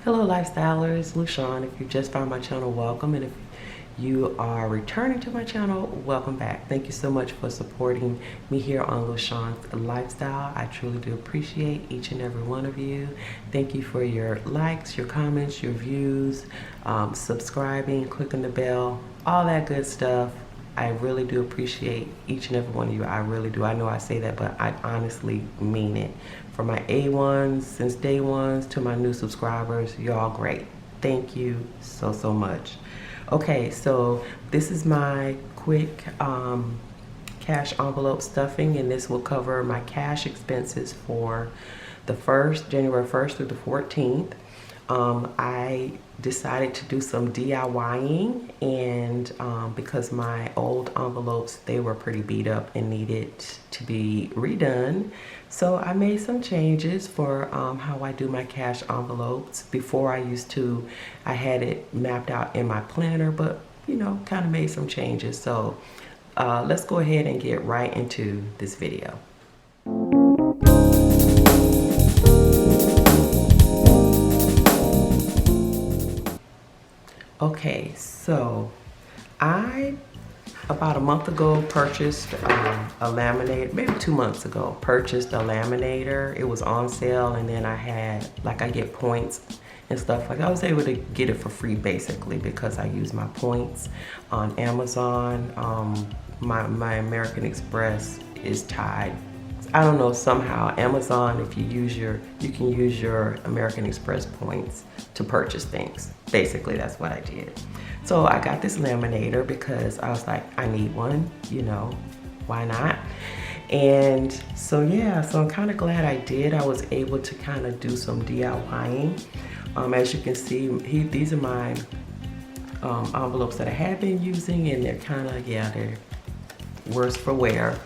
Hello lifestylers, Lushawn. If you just found my channel, welcome, and if you are returning to my channel, welcome back. Thank you so much for supporting me here on Lushawn's Lifestyle. I truly do appreciate each and every one of you. Thank you for your likes, your comments, your views, subscribing, clicking the bell, all that good stuff. I really do appreciate each and every one of you. I really do. I know I say that, but I honestly mean it. From my A1s since day ones to my new subscribers, you're all great. Thank you so much. Okay, so this is my quick cash envelope stuffing, and this will cover my cash expenses for the January 1st through the 14th. I decided to do some DIYing, and because my old envelopes, they were pretty beat up and needed to be redone. So I made some changes for how I do my cash envelopes. Before I had it mapped out in my planner, but you know, kind of made some changes. So let's go ahead and get right into this video. Okay, so I about a month ago purchased a laminator, maybe 2 months ago, purchased a laminator. It was on sale, and then I get points and stuff. Like, I was able to get it for free basically because I use my points on Amazon. My American Express is tied. I don't know, somehow Amazon, if you can use your American Express points to purchase things. Basically, that's what I did. So I got this laminator because I was like, I need one, you know, why not? And so yeah, so I'm kind of glad I did. I was able to kind of do some DIYing. As you can see, these are my envelopes that I have been using, and they're kind of, yeah, they're worse for wear.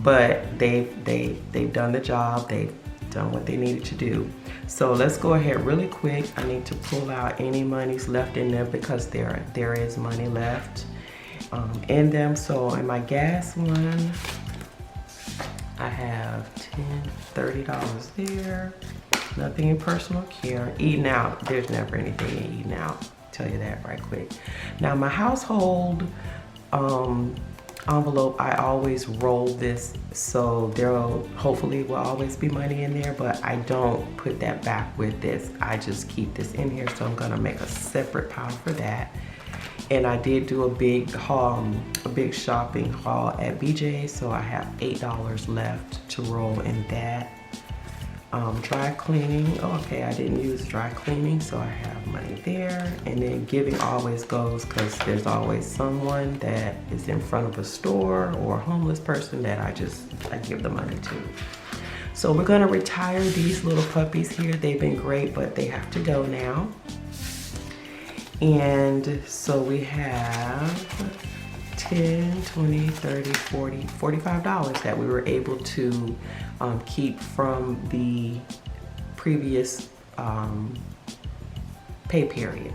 But they've done the job. They've done what they needed to do. So let's go ahead really quick. I need to pull out any monies left in there because there is money left in them. So in my gas one, I have $30 there. Nothing in personal care. Eating out, there's never anything in eating out. I'll tell you that right quick. Now my household envelope, I always roll this, so hopefully will always be money in there, but I don't put that back with this. I just keep this in here, so I'm gonna make a separate pile for that. And I did do a big shopping haul at BJ, so I have $8 left to roll in that. Dry cleaning, okay, I didn't use dry cleaning, so I have money there. And then giving always goes, because there's always someone that is in front of a store or a homeless person that I give the money to. So we're gonna retire these little puppies here. They've been great, but they have to go now. And so we have 10, 20, 30, 40, $45 that we were able to keep from the previous pay period.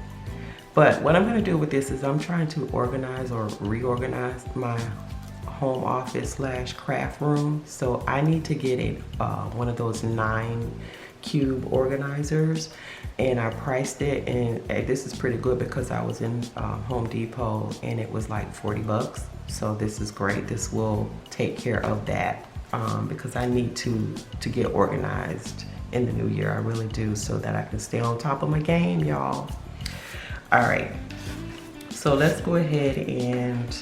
But what I'm going to do with this is I'm trying to organize or reorganize my home office / craft room. So I need to get one of those 9-cube organizers, and I priced it, and this is pretty good because I was in Home Depot and it was like 40 bucks. So this is great. This will take care of that because I need to get organized in the new year. I really do, so that I can stay on top of my game, y'all. All right, so let's go ahead and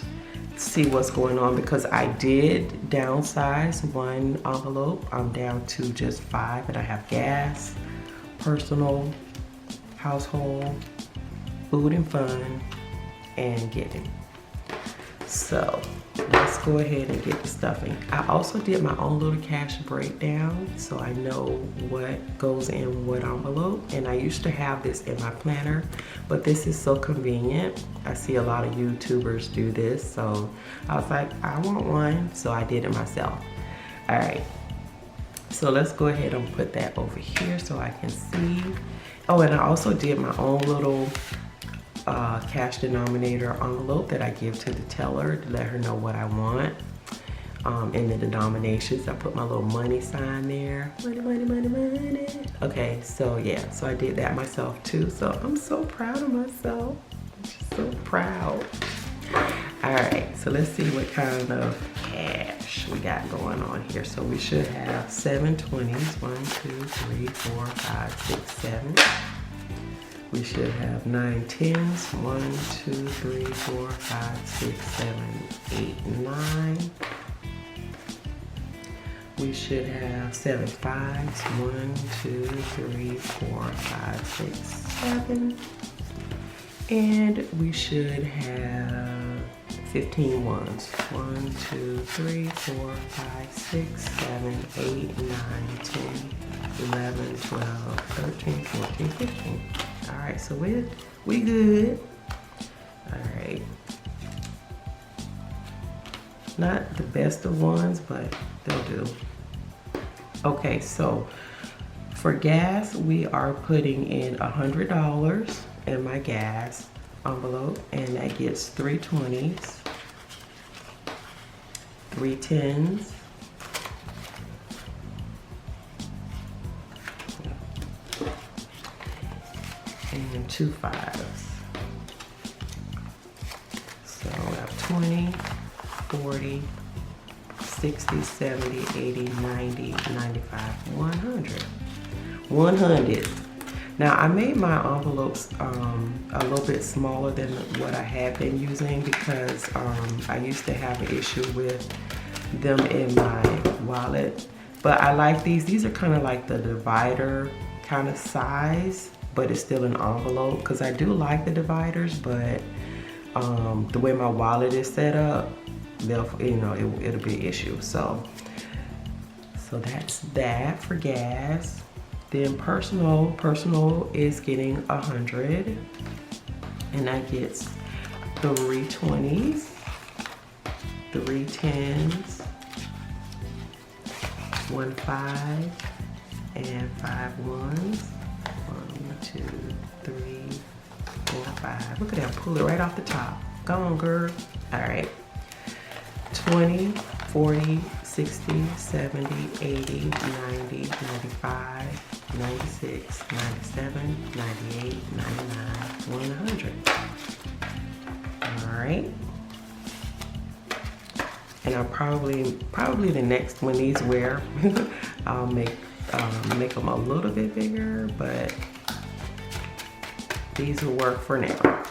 see what's going on, because I did downsize one envelope. I'm down to just 5, and I have gas, personal, household, food and fun, and giving. So let's go ahead and get the stuffing. I also did my own little cash breakdown, so I know what goes in what envelope. And I used to have this in my planner, but this is so convenient. I see a lot of YouTubers do this, so I was like, I want one, so I did it myself. All right, so let's go ahead and put that over here so I can see. Oh, and I also did my own little cash denominator envelope that I give to the teller to let her know what I want. in the denominations. I put my little money sign there. Money, money, money, money. Okay, so yeah, so I did that myself too. So I'm so proud of myself. I'm just so proud. All right, so let's see what kind of cash we got going on here. So we should have 7 20s. 1, 2, 3, 4, 5, 6, 7. We should have 9 10s. 1, 2, 3, 4, 5, 6, 7, 8, 9. We should have 7 5s. 1, 2, 3, 4, 5, 6, 7. And we should have 15 ones. 1, 2, 3, 4, 5, 6, 7, 8, 9, 10, 11, 12, 13, 14, 15. All right, so we good. All right. Not the best of ones, but they'll do. Okay, so for gas, we are putting in $100 in my gas envelope, and that gets 3 20s, 3 10s, and 2 5s. So I have 20, 40, 60, 70, 80, 90, 95, 100. 100. Now I made my envelopes a little bit smaller than what I had been using because I used to have an issue with them in my wallet. But I like these. These are kind of like the divider kind of size, but it's still an envelope because I do like the dividers, but the way my wallet is set up, it'll be an issue. So that's that for gas. Then personal is getting 100, and that gets 3 20s, 3 10s, 1 5, and 5 1s. 1, 2, 3, 4, 5. Look at that, pull it right off the top. Go on, girl. All right. 20, 40, 60, 70, 80, 90, 95, 96, 97, 98, 99, 100. All right. And I'll probably the next when these wear, I'll make them a little bit bigger, but these will work for now.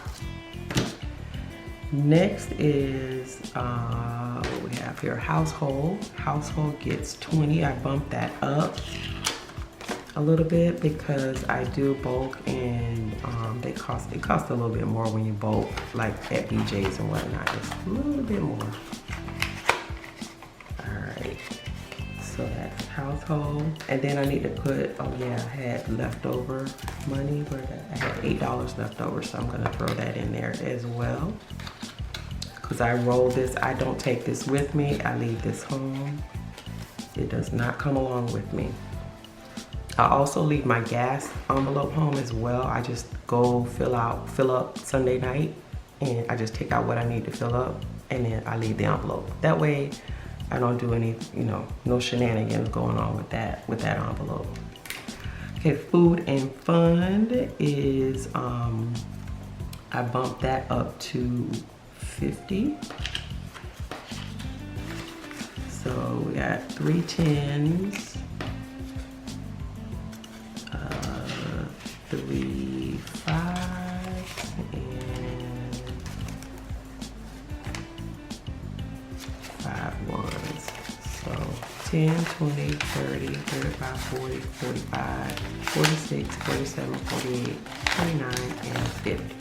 Next is what we have here, household. Household gets 20. I bumped that up a little bit because I do bulk, and it costs a little bit more when you bulk, like at BJ's and whatnot. It's a little bit more. All right, so that's household. And then I need to put, oh yeah, I had leftover money, but I had $8 left over, so I'm gonna throw that in there as well. Because I roll this, I don't take this with me. I leave this home. It does not come along with me. I also leave my gas envelope home as well. I just go fill up Sunday night, and I just take out what I need to fill up, and then I leave the envelope. That way, I don't do any, no shenanigans going on with that envelope. Okay, food and fun is, I bumped that up to 50. So we got 3 10s, 3 5s, and 5 1s. So 10, 20, 30, 35, 40, 45, 46, 47, 48, 49, and 50.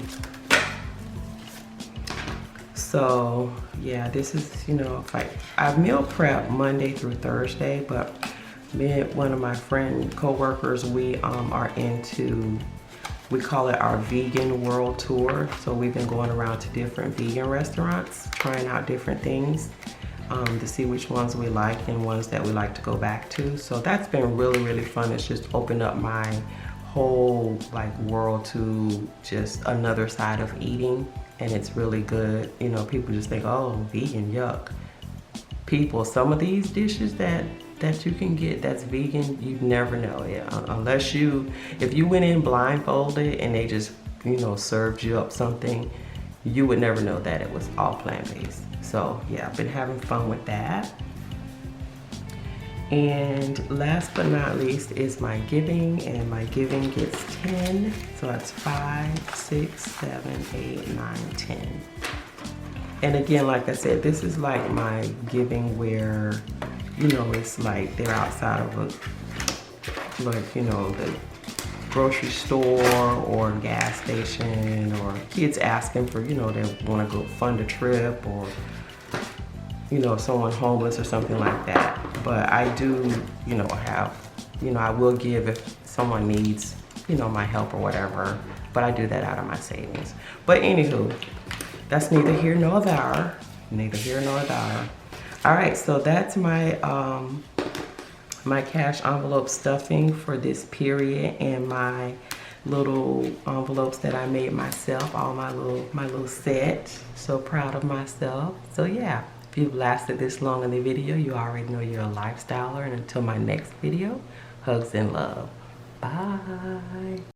So yeah, this is, like I meal prep Monday through Thursday, but me and one of my co-workers, we are into, we call it our vegan world tour. So we've been going around to different vegan restaurants, trying out different things to see which ones we like and ones that we like to go back to. So that's been really, really fun. It's just opened up my whole world to just another side of eating. And it's really good. People just think, oh, vegan, yuck. people, some of these dishes that you can get that's vegan, you never know. Yeah, unless if you went in blindfolded and they just, you know, served you up something, you would never know that it was all plant-based. So yeah, I've been having fun with that. And last but not least is my giving, and my giving gets 10. So that's 5, 6, 7, 8, 9, 10. And again, like I said, this is like my giving where, you know, it's like they're outside of a, like, you know, the grocery store or gas station, or kids asking for, you know, they want to go fund a trip, or, you know, someone homeless or something like that. But I do, you know, have, you know, I will give if someone needs, you know, my help or whatever, but I do that out of my savings. But anywho, that's neither here nor there. Neither here nor there. All right, so that's my my cash envelope stuffing for this period, and my little envelopes that I made myself, all my little set. So proud of myself. So yeah, if you've lasted this long in the video, you already know you're a lifestyler. And until my next video, hugs and love. Bye.